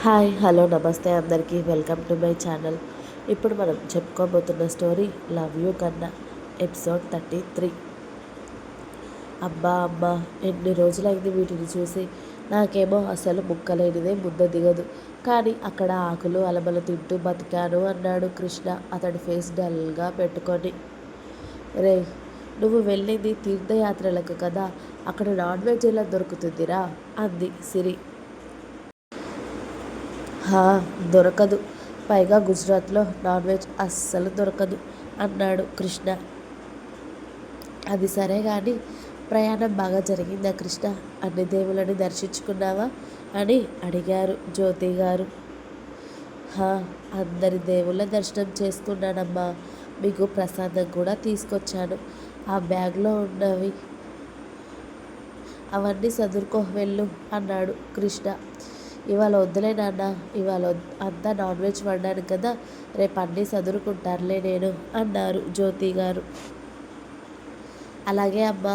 Hi hello నమస్తే అందరికీ welcome to my channel. ఇప్పుడు మనం చెప్పుకోబోతున్న స్టోరీ లవ్ యూ కన్నా ఎపిసోడ్ 33. అబ్బా అబ్బా, ఎన్ని రోజులైంది వీటిని చూసి. నాకేమో అసలు ముక్కలేనిదే ముద్ద దిగదు. కానీ అక్కడ ఆకులు అలమలు తింటూ బతికాను అన్నాడు కృష్ణ అతడి ఫేస్ డల్గా పెట్టుకొని. రే, నువ్వు వెళ్ళింది తీర్థయాత్రలకు కదా, అక్కడ నాన్ వెజ్ ఎలా దొరుకుతుందిరా అంది సిరి. దొరకదు, పైగా గుజరాత్లో నాన్ వెజ్ అస్సలు దొరకదు అన్నాడు కృష్ణ. అది సరే కానీ ప్రయాణం బాగా జరిగిందా కృష్ణ? అన్ని దేవుళ్ళని దర్శించుకున్నావా అని అడిగారు జ్యోతి గారు. అందరి దేవుళ్ళ దర్శనం చేసుకున్నానమ్మా. మీకు ప్రసాదం కూడా తీసుకొచ్చాను. ఆ బ్యాగ్లో ఉన్నవి అవన్నీ సదురుకో వెళ్ళు అన్నాడు కృష్ణ. ఇవాళ వద్దులే నాన్న, ఇవాళ అంతా నాన్ వెజ్ వండాను కదా, రేపు అన్నీ చదువుకుంటారులే నేను అన్నారు జ్యోతి గారు. అలాగే అమ్మ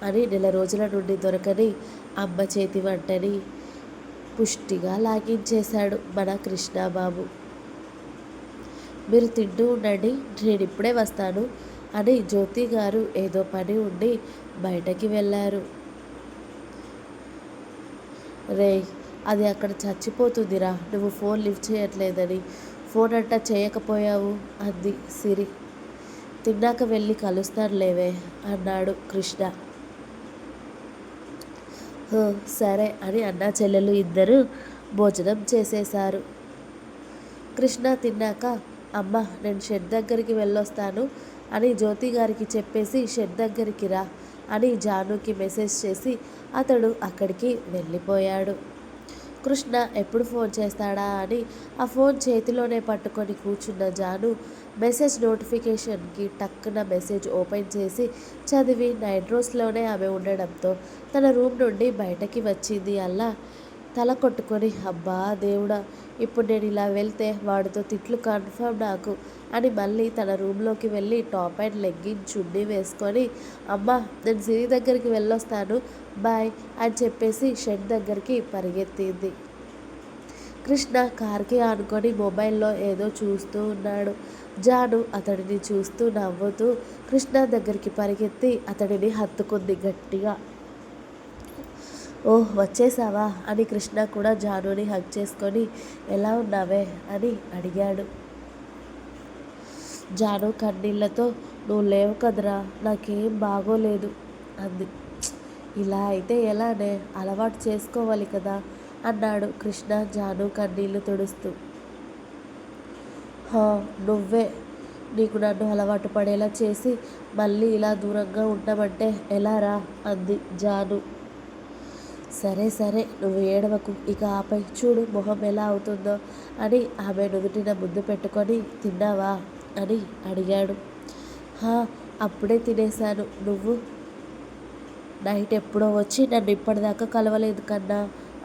అని నెల రోజుల నుండి దొరకని అమ్మ చేతి వంటని పుష్టిగా లాగించేశాడు మన కృష్ణబాబు. మీరు తింటూ ఉండండి, నేను ఇప్పుడే వస్తాను అని జ్యోతి గారు ఏదో పని ఉండి బయటకి వెళ్ళారు. రే, అది అక్కడ చచ్చిపోతుందిరా, నువ్వు ఫోన్ లిఫ్ట్ చేయట్లేదని. ఫోన్ అంటా చేయకపోయావు అంది సిరి. తిన్నాక వెళ్ళి కలుస్తానులేవే అన్నాడు కృష్ణ. సరే అని అన్నా చెల్లెలు ఇద్దరు భోజనం చేసేశారు. కృష్ణ తిన్నాక, అమ్మ నేను షెడ్ దగ్గరికి వెళ్ళొస్తాను అని జ్యోతి గారికి చెప్పేసి షెడ్ దగ్గరికి రా అని జానుకి మెసేజ్ చేసి అతడు అక్కడికి వెళ్ళిపోయాడు. కృష్ణ ఎప్పుడు ఫోన్ చేస్తాడా అని ఆ ఫోన్ చేతిలోనే పట్టుకొని కూర్చున్న జాను మెసేజ్ నోటిఫికేషన్కి టక్కున మెసేజ్ ఓపెన్ చేసి చదివి నైట్ డ్రెస్లోనే ఆమె ఉండడంతో తన రూమ్ నుండి బయటకి వచ్చింది. అలా తల కొట్టుకొని, అబ్బా దేవుడా, ఇప్పుడు నేను ఇలా వెళ్తే వాడితో తిట్లు కన్ఫర్మ్ నాకు అని మళ్ళీ తన రూమ్లోకి వెళ్ళి టాప్ అండ్ లెగ్గిన్ చున్నీ వేసుకొని, అమ్మ నేను సిరి దగ్గరికి వెళ్ళొస్తాను బాయ్ అని చెప్పేసి షెడ్ దగ్గరికి పరిగెత్తింది. కృష్ణ కార్కి ఆనుకొని మొబైల్లో ఏదో చూస్తూ ఉన్నాడు. జాను అతడిని చూస్తూ నవ్వుతూ కృష్ణ దగ్గరికి పరిగెత్తి అతడిని హత్తుకుంది గట్టిగా. ఓహ్ వచ్చేసావా అని కృష్ణ కూడా జానుని హగ్ చేసుకొని ఎలా ఉన్నావే అని అడిగాడు. జాను కన్నీళ్లతో, నువ్వు లేవు కదరా, నాకేం బాగోలేదు అంది. ఇలా అయితే ఎలానే, అలవాటు చేసుకోవాలి కదా అన్నాడు కృష్ణ జాను కన్నీళ్లు తుడుస్తూ. నువ్వే నీకు నన్ను అలవాటు పడేలా చేసి మళ్ళీ ఇలా దూరంగా ఉండమంటే ఎలారా అంది జాను. సరే సరే నువ్వు ఏడవకు, ఇక ఆపై చూడు మొహం ఎలా అవుతుందో అని ఆమె నుదుటిన ముద్దు పెట్టుకొని, తిన్నావా అని అడిగాడు. అప్పుడే తినేశాను. నువ్వు? నైట్ ఎప్పుడో వచ్చి నన్ను ఇప్పటిదాకా కలవలేదు కన్నా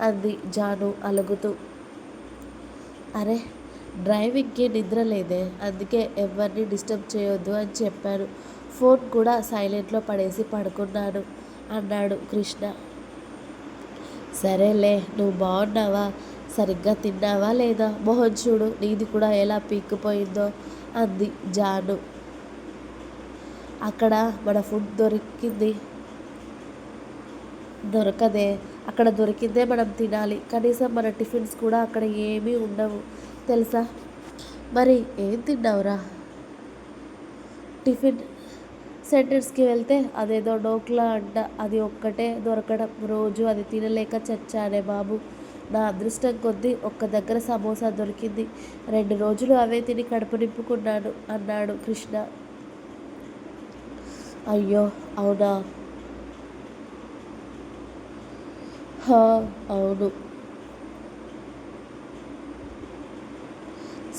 అంది జాను అలుగుతూ. అరే, డ్రైవింగ్కి నిద్ర లేదే, అందుకే ఎవరిని డిస్టర్బ్ చేయొద్దు అని చెప్పాను. ఫోన్ కూడా సైలెంట్లో పడేసి పడుకున్నాను అన్నాడు కృష్ణ. సరేలే, నువ్వు బాగున్నావా, సరిగ్గా తిన్నావా లేదా, మొహం చూడు నీది కూడా ఎలా పీక్కుపోయిందో అంది జాను. అక్కడ మన ఫుడ్ దొరకదే, అక్కడ దొరికిందే మనం తినాలి. కనీసం మన టిఫిన్స్ కూడా అక్కడ ఏమీ ఉండవు తెలుసా. మరి ఏం తిన్నావురా? టిఫిన్ సెంటర్స్కి వెళ్తే అదేదో డోక్లా అంట, అది ఒక్కటే దొరకడం, రోజు అది తినలేక చచ్చానే బాబు. నా అదృష్టం కొద్దీ ఒక్క దగ్గర సమోసా దొరికింది. 2 రోజులు అవే తిని కడుపు నింపుకున్నాను అన్నాడు కృష్ణ. అయ్యో అవునా? అవును.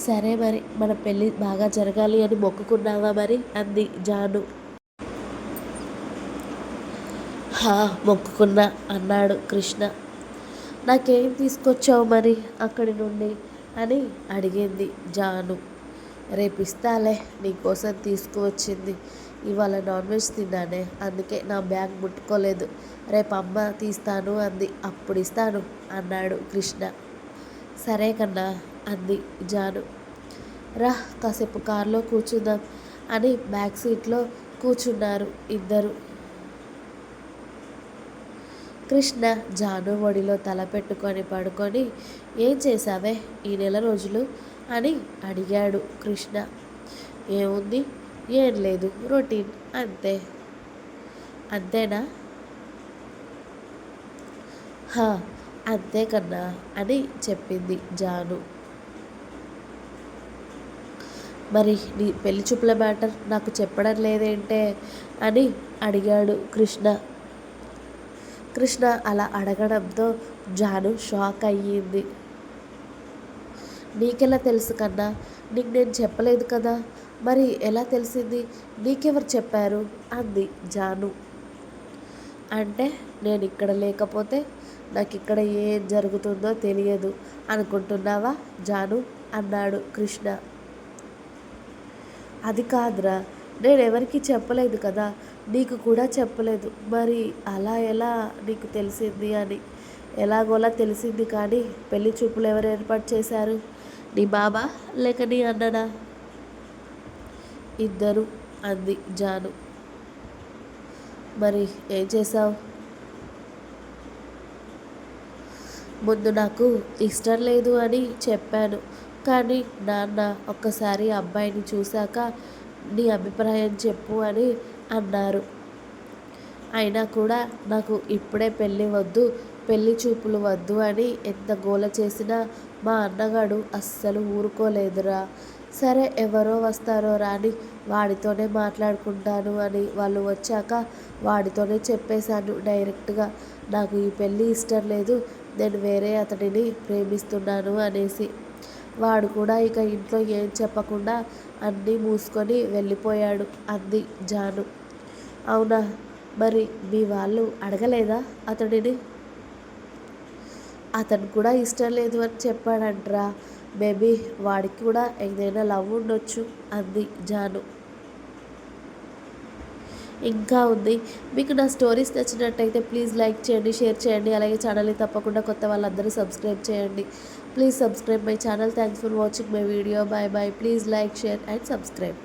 సరే మరి మన పెళ్ళి బాగా జరగాలి అని మొక్కుకున్నావా మరి అంది జాను. మొక్కుకున్నా అన్నాడు కృష్ణ. నాకేం తీసుకొచ్చావు మరి అక్కడి నుండి అని అడిగింది జాను. రేపు ఇస్తాలే, నీకోసం తీసుకువచ్చింది. ఇవాళ నాన్ వెజ్ తిన్నానే, అందుకే నా బ్యాగ్ ముట్టుకోలేదు. రేపు అమ్మ తీస్తాను అంది, అప్పుడు ఇస్తాను అన్నాడు కృష్ణ. సరే కన్నా అంది జాను. రా కాసేపు కారులో కూర్చుందాం అని బ్యాక్ సీట్లో కూర్చున్నారు ఇద్దరు. కృష్ణ జాను ఒడిలో తల పెట్టుకొని పడుకొని ఏం చేశావే ఈ నెల రోజులు అని అడిగాడు కృష్ణ. ఏముంది, ఏం లేదు, రొటీన్ అంతే. అంతేనా? హా, అంతే కన్నా అని చెప్పింది జాను. మరి నీ పెళ్లి చూపుల మ్యాటర్ నాకు చెప్పడం లేదేంటే అని అడిగాడు కృష్ణ. కృష్ణ అలా అడగడంతో జాను షాక్ అయ్యింది. నీకెలా తెలుసు కన్నా? నీకు నేను చెప్పలేదు కదా, మరి ఎలా తెలిసింది? నీకెవరు చెప్పారు అంది జాను. అంటే నేను ఇక్కడ లేకపోతే నాకు ఇక్కడ ఏం జరుగుతుందో తెలియదు అనుకుంటున్నావా జాను అన్నాడు కృష్ణ. అది కాదురా, నేనెవరికి చెప్పలేదు కదా, నీకు కూడా చెప్పలేదు, మరి అలా ఎలా నీకు తెలిసింది అని. ఎలాగోలా తెలిసింది, కానీ పెళ్లి చూపులు ఎవరు ఏర్పాటు చేశారు? నీ బాబా లేక నీ అన్ననా? ఇద్దరు అంది జాను. మరి ఏం చేశావు? ముందు నాకు ఇష్టం లేదు అని చెప్పాను, కానీ నాన్న ఒక్కసారి అబ్బాయిని చూశాక నీ అభిప్రాయం చెప్పు అని అన్నారు. అయినా కూడా నాకు ఇప్పుడే పెళ్ళి వద్దు, పెళ్లి చూపులు వద్దు అని ఎంత గోల చేసినా మా అన్నగాడు అస్సలు ఊరుకోలేదురా. సరే ఎవరో వస్తారో రాని, వాడితోనే మాట్లాడుకుంటాను అని వాళ్ళు వచ్చాక వాడితోనే చెప్పేశాను డైరెక్ట్గా, నాకు ఈ పెళ్ళి ఇష్టం లేదు, నేను వేరే అతడిని ప్రేమిస్తున్నాను అనేసి. వాడు కూడా ఇక ఇంట్లో ఏం చెప్పకుండా అన్నీ మూసుకొని వెళ్ళిపోయాడు అంది జాను. అవునా, మరి మీ వాళ్ళు అడగలేదా అతడిని? అతను కూడా ఇష్టం లేదు అని చెప్పాడంట్రా. మేబీ వాడికి కూడా ఏదైనా లవ్ ఉండొచ్చు అంది జాను. ఇంకా ఉంది. మీకు నా స్టోరీస్ నచ్చినట్టయితే ప్లీజ్ లైక్ చేయండి, షేర్ చేయండి, అలాగే ఛానల్ని తప్పకుండా కొత్త వాళ్ళందరూ సబ్స్క్రైబ్ చేయండి. Please subscribe my channel. Thanks for watching my video. Bye bye. Please like, share and subscribe.